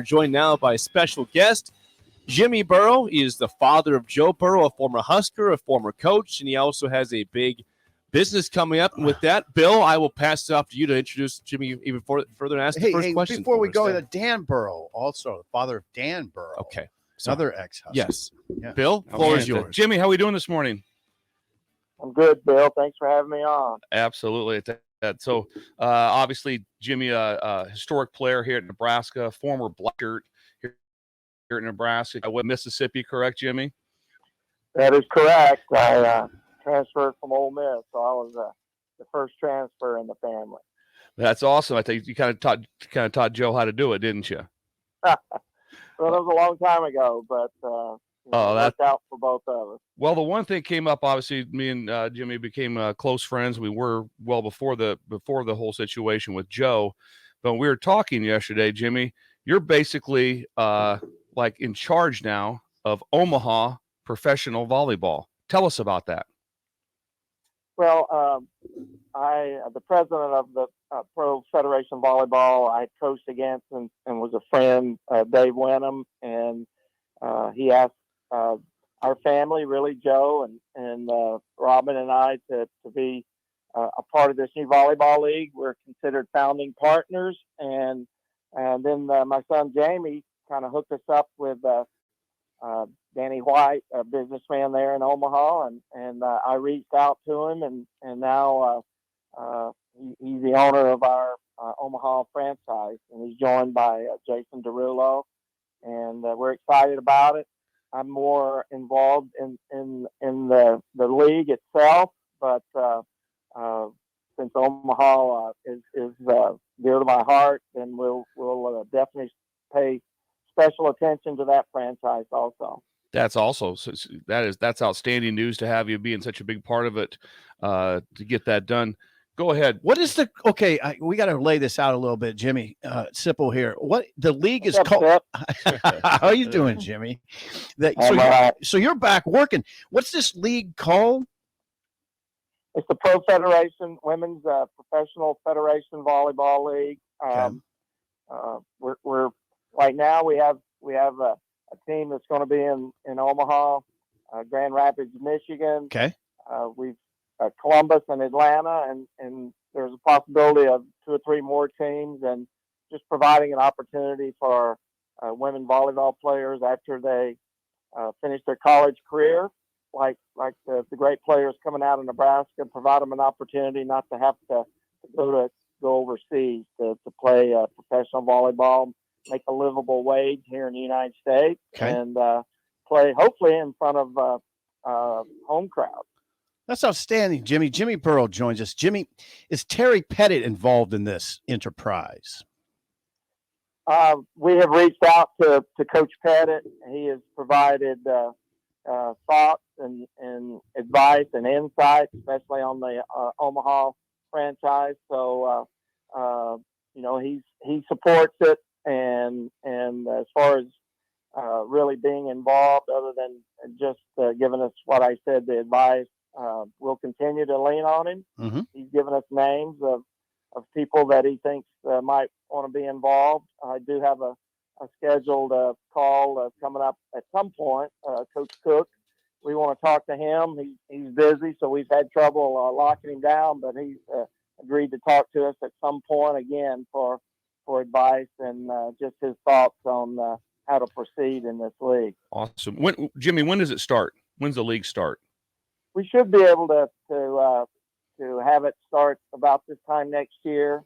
We're joined now by a special guest, Jimmy Burrow. He is the father of Joe Burrow, a former Husker, a former coach, and he also has a big business coming up. And with that, Bill, I will pass it off to you to introduce Jimmy even further and ask the first question. Before we go, Dan Burrow, also the father of Dan Burrow. Okay. Another ex-Husker. Yes. Bill, floor is yours. Jimmy, how are we doing this morning? I'm good, Bill. Thanks for having me on. Absolutely. So, obviously, Jimmy, a historic player here at Nebraska, former black shirt here at Nebraska. With Mississippi, correct, Jimmy? That is correct. I transferred from Ole Miss, so I was the first transfer in the family. That's awesome. I think you kind of taught Joe how to do it, didn't you? Well, it was a long time ago, but it worked out for both of us. Well, the one thing came up. Obviously, me and Jimmy became close friends. We were well before the whole situation with Joe. But we were talking yesterday, Jimmy. You're basically like in charge now of Omaha professional volleyball. Tell us about that. Well, the president of the Pro Federation Volleyball, I coached against and was a friend, Dave Wenham, and he asked our family, really Joe and Robin and I, to be a part of this new volleyball league. We're considered founding partners, and then my son Jamie kind of hooked us up with Danny White, a businessman there in Omaha, and I reached out to him, and now he's the owner of our Omaha franchise, and he's joined by Jason Derulo, and we're excited about it. I'm more involved in the league itself, but since Omaha is dear to my heart, then we'll definitely pay special attention to that franchise also. That's that's outstanding news to have you being such a big part of it, to get that done. Go ahead. What is we got to lay this out a little bit, Jimmy. Sipple here. What the league is called? How are you doing, Jimmy? So you're back working. What's this league called? It's the Pro Federation Women's Professional Federation Volleyball League. We're right now we have a team that's going to be in Omaha, Grand Rapids, Michigan. Okay. We've Columbus and Atlanta, and there's a possibility of 2 or 3 more teams, and just providing an opportunity for women volleyball players after they finish their college career, like the great players coming out of Nebraska, provide them an opportunity not to have to go overseas to play professional volleyball, make a livable wage here in the United States, and play hopefully in front of home crowd. That's outstanding, Jimmy. Jimmy Burrow joins us. Jimmy, is Terry Pettit involved in this enterprise? We have reached out to Coach Pettit. He has provided thoughts and advice and insight, especially on the Omaha franchise. So, he supports it. And as far as really being involved, other than just giving us what I said, the advice, we'll continue to lean on him. Mm-hmm. He's given us names of people that he thinks might want to be involved. I do have a scheduled call coming up at some point. Coach Cook, we want to talk to him. He's busy, so we've had trouble locking him down, but he's agreed to talk to us at some point again for advice and just his thoughts on how to proceed in this league. Awesome. Jimmy, when does it start? When's the league start? We should be able to have it start about this time next year.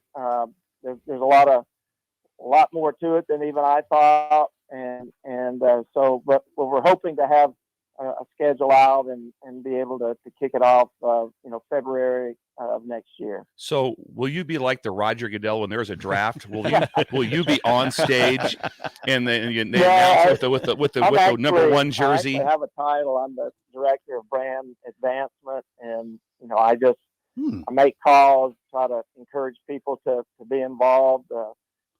There's a lot more to it than even I thought, but we're hoping to have a schedule out and be able to kick it off, February of next year. So will you be like the Roger Goodell when there's a draft? Will you be on stage and then you announce with the number 1 jersey? I have a title. I'm the director of brand advancement, and I make calls, try to encourage people to be involved.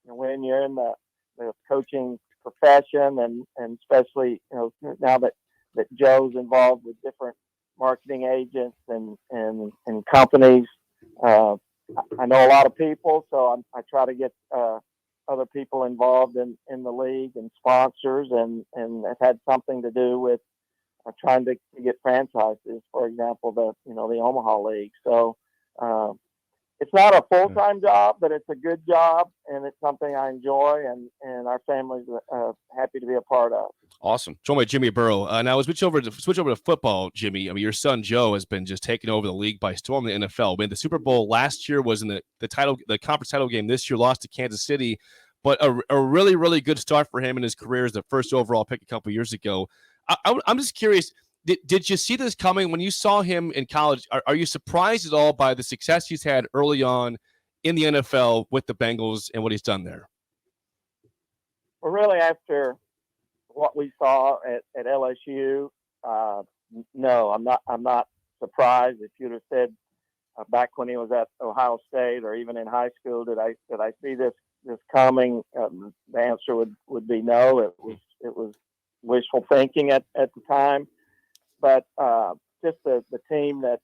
When you're in the coaching profession, and especially now that Joe's involved with different marketing agents and companies. I know a lot of people, so I try to get other people involved in the league and sponsors, and have had something to do with trying to get franchises. For example, the Omaha League. So it's not a full-time job, but it's a good job, and it's something I enjoy, and our family's happy to be a part of. Awesome. Joined by Jimmy Burrow. Now, switch over to football, Jimmy. I mean, your son Joe has been just taking over the league by storm in the NFL. I mean, the Super Bowl last year was in the conference title game. This year lost to Kansas City, but a really, really good start for him in his career as the first overall pick a couple years ago. I'm just curious, did you see this coming when you saw him in college? Are you surprised at all by the success he's had early on in the NFL with the Bengals and what he's done there? Well, really, after what we saw at LSU, no, I'm not surprised. If you'd have said back when he was at Ohio State or even in high school, did I see this coming? The answer would be no. It was wishful thinking at the time. But just the team that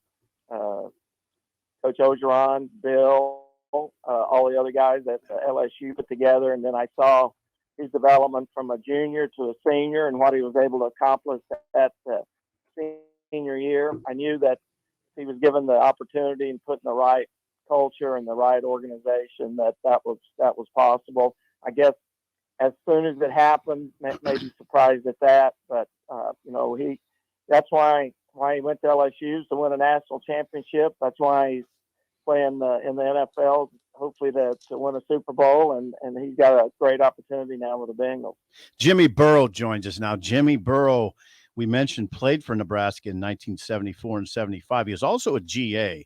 Coach Orgeron, Bill, all the other guys at LSU put together, and then I saw his development from a junior to a senior and what he was able to accomplish at the senior year. I knew that he was given the opportunity and put in the right culture and the right organization that was possible. I guess as soon as it happened, maybe surprised at that, but that's why he went to LSU to win a national championship. That's why he's playing in the NFL, hopefully to win a Super Bowl, and he's got a great opportunity now with the Bengals. Jimmy Burrow joins us now. Jimmy Burrow, we mentioned, played for Nebraska in 1974 and 75. He was also a GA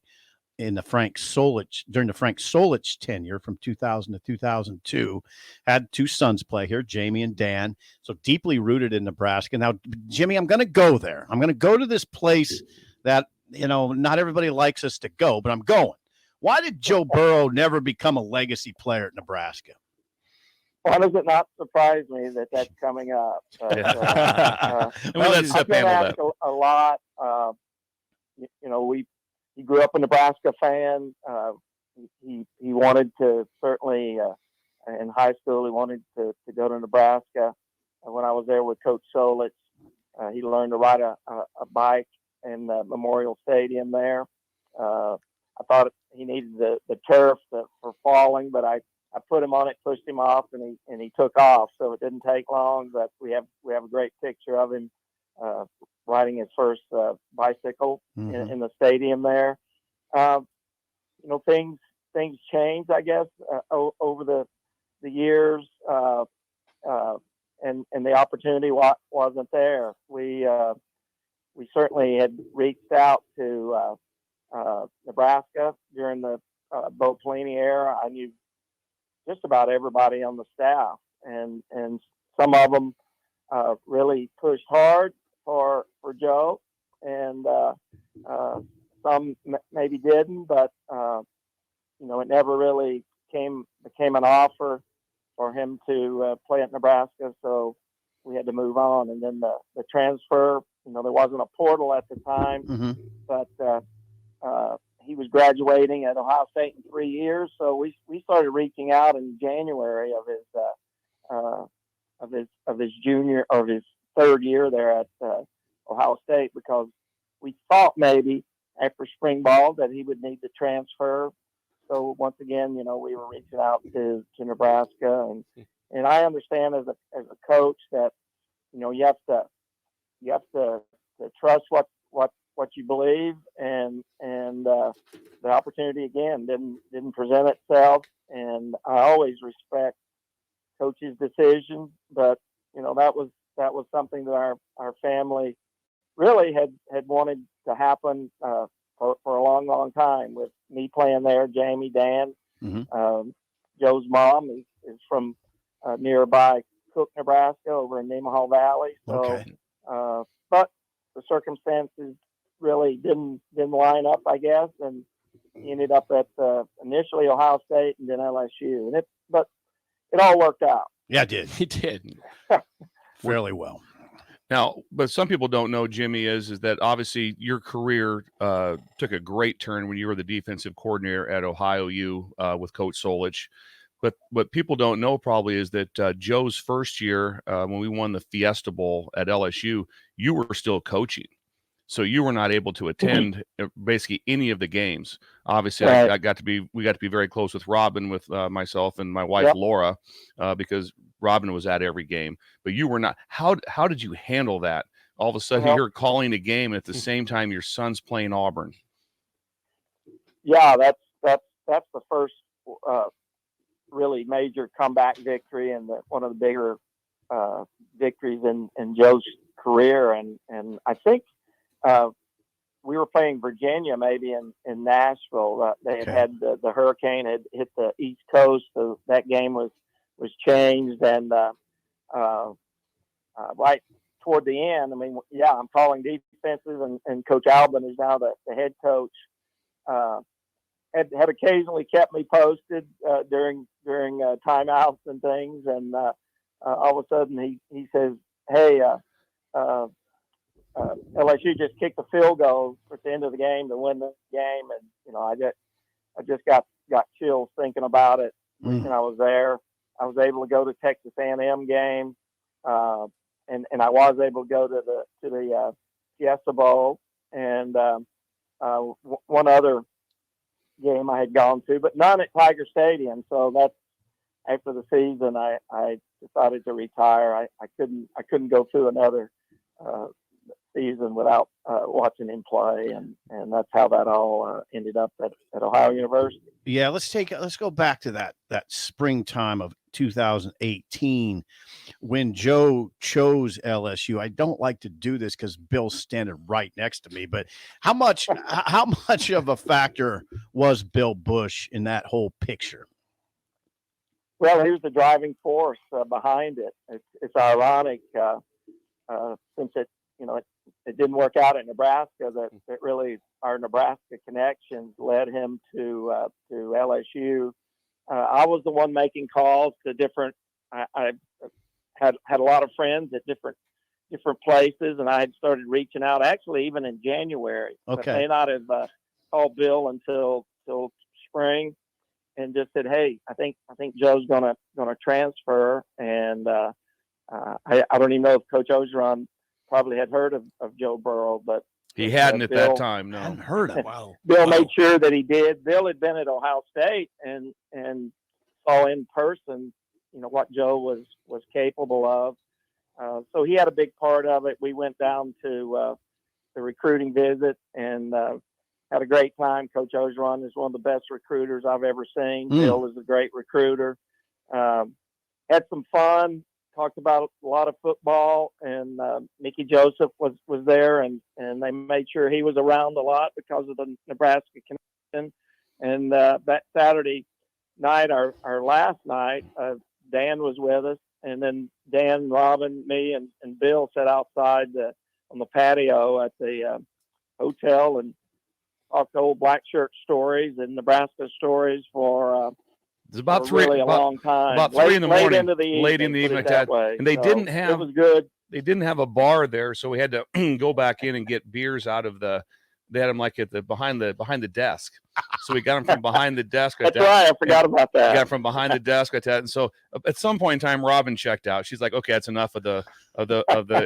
in the Frank Solich tenure from 2000 to 2002. Had two sons play here, Jamie and Dan, so deeply rooted in Nebraska. Now, Jimmy, I'm going to go there. I'm going to go to this place that, not everybody likes us to go, but I'm going. Why did Joe Burrow never become a legacy player at Nebraska? Why does it not surprise me that that's coming up? But, I've been asked a lot. He grew up a Nebraska fan. He wanted to certainly in high school. He wanted to go to Nebraska. And when I was there with Coach Solich, he learned to ride a bike in the Memorial Stadium there. I thought he needed the turf for falling, but I put him on it, pushed him off, and he took off. So it didn't take long. But we have a great picture of him riding his first bicycle in the stadium there. Things changed, I guess, over the years, and the opportunity wasn't there. We certainly had reached out to Nebraska during the Bo Pelini era. I knew just about everybody on the staff, and some of them really pushed hard for Joe, and some maybe didn't, but it never really became an offer for him to play at Nebraska, so we had to move on. And then the transfer, there wasn't a portal at the time, but he was graduating at Ohio State in 3 years, so we started reaching out in January of his junior or his third year there at Ohio State, because we thought maybe after spring ball that he would need to transfer. So once again, we were reaching out to Nebraska, and I understand as a coach that you have to trust what you believe, and the opportunity again didn't present itself, and I always respect coaches' decisions, but that was something that our family really had wanted to happen for a long time, with me playing there, Jamie, Dan. Joe's mom is from nearby Cook, Nebraska, over in Nemaha Valley. So, but the circumstances really didn't line up, I guess, and he ended up at initially Ohio State and then LSU, but it all worked out. Yeah, it did. He did. Fairly well. Now, but some people don't know, Jimmy, is that obviously your career took a great turn when you were the defensive coordinator at Ohio U with Coach Solich. But what people don't know probably is that Joe's first year, when we won the Fiesta Bowl at LSU, you were still coaching. So you were not able to attend basically any of the games. Obviously, Right. we got to be very close with Robin, with myself and my wife, Laura, because Robin was at every game. But you were not. How did you handle that? All of a sudden, you're calling a game at the same time your son's playing Auburn. Yeah, that's the first really major comeback victory and one of the bigger victories in Joe's career. And I think we were playing Virginia maybe in Nashville. They had the hurricane had hit the East Coast, so that game was changed. And right toward the end, I mean, I'm calling defenses, and Coach Albin is now the head coach. Had occasionally kept me posted during timeouts and things, and all of a sudden he says, "Hey, LSU just kicked a field goal at the end of the game to win the game," and I just got chills thinking about it. And I was there. I was able to go to Texas A&M game, and I was able to go to the Fiesta Bowl, and one other game I had gone to, but none at Tiger Stadium. So that's after the season, I decided to retire. I couldn't go through another season without watching him play, and that's how that all ended up at Ohio University. Yeah, let's go back to that springtime of 2018 when Joe chose LSU. I don't like to do this because Bill's standing right next to me, but how much of a factor was Bill Bush in that whole picture? Well, here's the driving force behind it. It's ironic since it didn't work out at Nebraska that really our Nebraska connections led him to LSU. I was the one making calls to different. I had a lot of friends at different places, and I had started reaching out actually even in January. Okay, I may not have called Bill until spring, and just said, "Hey, I think Joe's gonna transfer." And I don't even know if Coach Ogeron probably had heard of Joe Burrow, but he hadn't at that time. No, I hadn't heard of. Wow. Bill made sure that he did. Bill had been at Ohio State and saw in person, what Joe was capable of. So he had a big part of it. We went down to the recruiting visit and had a great time. Coach Ogeron is one of the best recruiters I've ever seen. Bill is a great recruiter. Had some fun. Talked about a lot of football, and Mickey Joseph was there, and they made sure he was around a lot because of the Nebraska connection. And that Saturday night, our last night, Dan was with us, and then Dan, Robin, me, and Bill sat outside on the patio at the hotel and talked old black shirt stories and Nebraska stories for it's about really a long time. About 3 in the morning, late in the evening like that. And they didn't have. It was good. They didn't have a bar there, so we had to go back in and get beers out of the. They had them like at behind the desk, so we got them from behind the desk. That's right. I forgot about that. Got from behind the desk at that, and so at some point in time, Robin checked out. She's like, "Okay, that's enough of the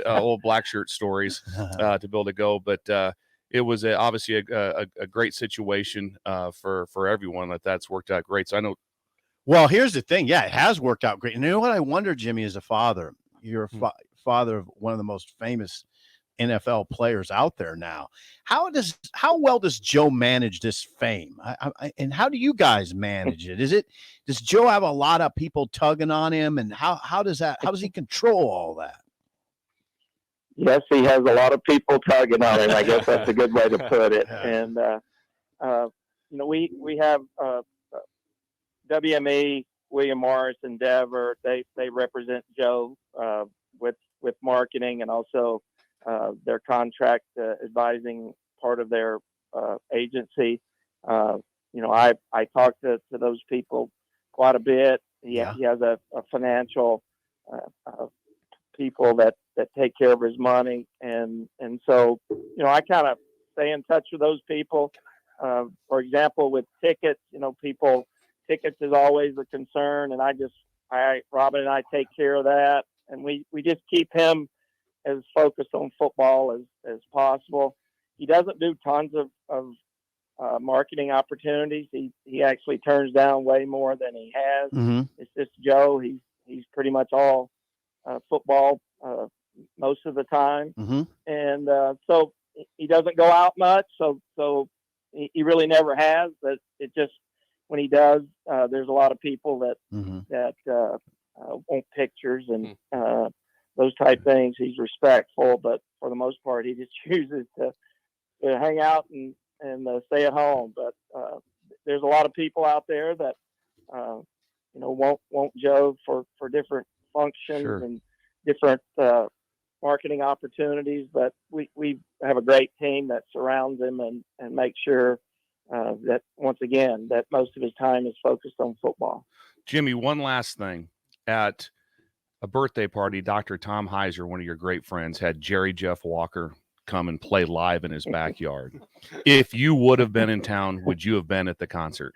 old black shirt stories to be able to go." But it was obviously a great situation for everyone. That's worked out great. So I know. Well, here's the thing. Yeah, it has worked out great. And you know what I wonder, Jimmy, as a father, you're a father of one of the most famous NFL players out there now. How well does Joe manage this fame? And how do you guys manage it? Does Joe have a lot of people tugging on him? And how does he control all that? Yes, he has a lot of people tugging on him. I guess that's a good way to put it. And, we have, WME, William Morris, Endeavor. They represent Joe with marketing and also their contract advising part of their agency. I talk to those people quite a bit. He has a financial people that take care of his money, and so I kind of stay in touch with those people. For example, with tickets, people tickets is always a concern, and Robin and I take care of that, and we just keep him as focused on football as possible. He doesn't do tons of marketing opportunities. He actually turns down way more than he has. Mm-hmm. It's just Joe. He's pretty much all football most of the time, Mm-hmm. and so he doesn't go out much. So he really never has. But it just when he does, there's a lot of people that want pictures and those type things. He's respectful, but for the most part, he just chooses to hang out and stay at home. But there's a lot of people out there that want Joe for different functions and different marketing opportunities. But we have a great team that surrounds him and make sure that once again that most of his time is focused on football. Jimmy, one last thing. At a birthday party, Dr. Tom Heiser, one of your great friends, had Jerry Jeff Walker come and play live in his backyard. If you would have been in town, would you have been at the concert?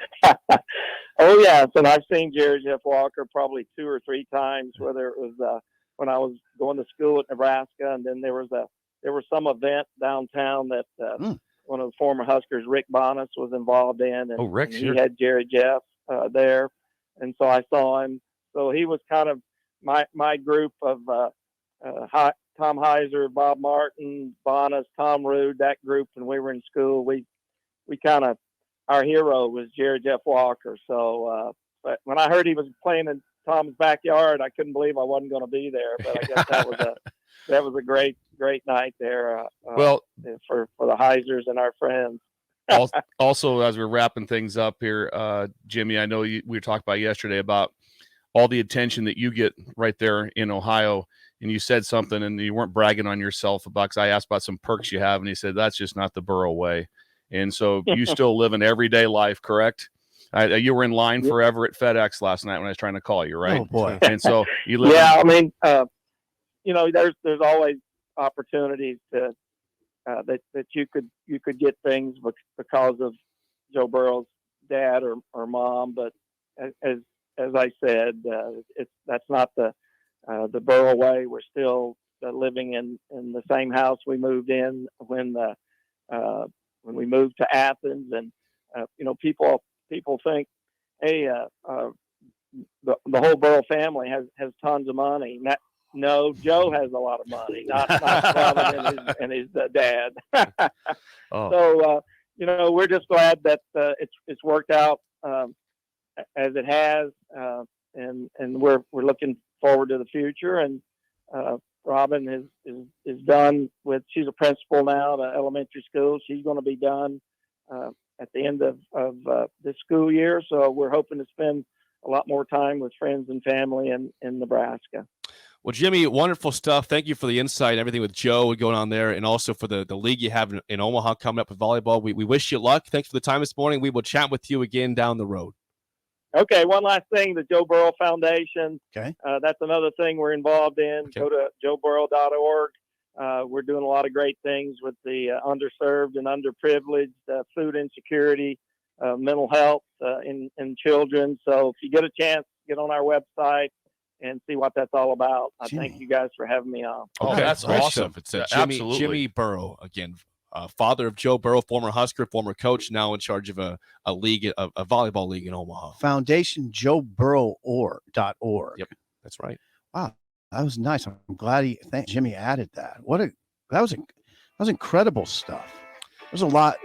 Oh yes, and I've seen Jerry Jeff Walker probably 2 or 3 times. Whether it was when I was going to school at Nebraska, and then there was some event downtown that one of the former Huskers, Rick Bonas, was involved in, and he had Jerry Jeff there, and so I saw him. So he was kind of my group of Tom Heiser, Bob Martin, Bonas, Tom Rude, that group. When we were in school, we kind of, our hero was Jerry Jeff Walker. So, but when I heard he was playing in Tom's backyard, I couldn't believe I wasn't going to be there. But I guess that was a great night there. For the Heisers and our friends. Also, as we're wrapping things up here, Jimmy, I know we were talking about yesterday about all the attention that you get right there in Ohio, and you said something, and you weren't bragging on yourself about, because I asked about some perks you have, and he said, that's just not the Burrow way. And so you still live an everyday life, correct? You were in line forever at FedEx last night when I was trying to call you, right? Oh, boy. And so you live. Yeah, I mean, there's always opportunities to that you could get things because of Joe Burrow's dad or mom, but as I said, that's not the Burrow way. We're still living in the same house we moved in when we moved to Athens, and people think, hey, the whole Burrow family has tons of money. No, Joe has a lot of money, not Robin and his dad. So we're just glad that it's worked out as it has, and we're looking forward to the future. And Robin is done with. She's a principal now at elementary school. She's going to be done at the end of this school year. So we're hoping to spend a lot more time with friends and family in Nebraska. Well, Jimmy, wonderful stuff. Thank you for the insight and everything with Joe going on there, and also for the league you have in Omaha coming up with volleyball. We wish you luck. Thanks for the time this morning. We will chat with you again down the road. Okay, one last thing, the Joe Burrow Foundation. Okay. That's another thing we're involved in. Okay. Go to joeburrow.org. We're doing a lot of great things with the underserved and underprivileged, food insecurity, mental health in children. So if you get a chance, get on our website and see what that's all about. I thank you guys for having me on. Oh, that's Great awesome. stuff. It's Absolutely. Jimmy Burrow, again, father of Joe Burrow, former Husker, former coach, now in charge of a league, a volleyball league in Omaha. Foundation joeburrow.org. Yep, that's right. Wow, that was nice. I'm glad Jimmy added that. That was incredible stuff. There's a lot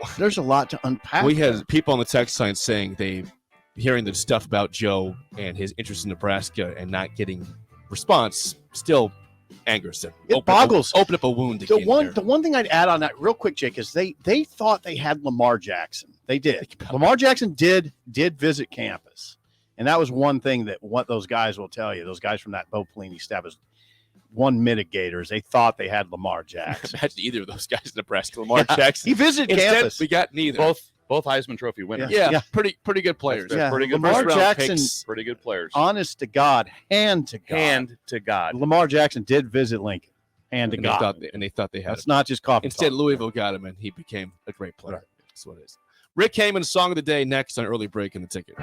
to unpack. We had people on the text line saying hearing the stuff about Joe and his interest in Nebraska and not getting response still angers them. It boggles. Open up a wound again. The one thing I'd add on that real quick, Jake, is they thought they had Lamar Jackson. They did. Lamar Jackson did visit campus. And that was one thing that what those guys will tell you. Those guys from that Bo Pelini staff is one mitigators. They thought they had Lamar Jackson. Imagine either of those guys in Nebraska. Lamar Jackson. He visited campus. We got neither. Both Heisman Trophy winners. Yeah. Pretty good players. Yeah. Pretty good. Lamar Jackson, pretty good players. honest to God, hand to God. Lamar Jackson did visit Lincoln. Hand to God. They thought they had That's him. not just coffee. Instead, talk. Louisville got him, and he became a great player. Right. That's what it is. Rick Heyman's Song of the Day next on Early Break in the Ticket.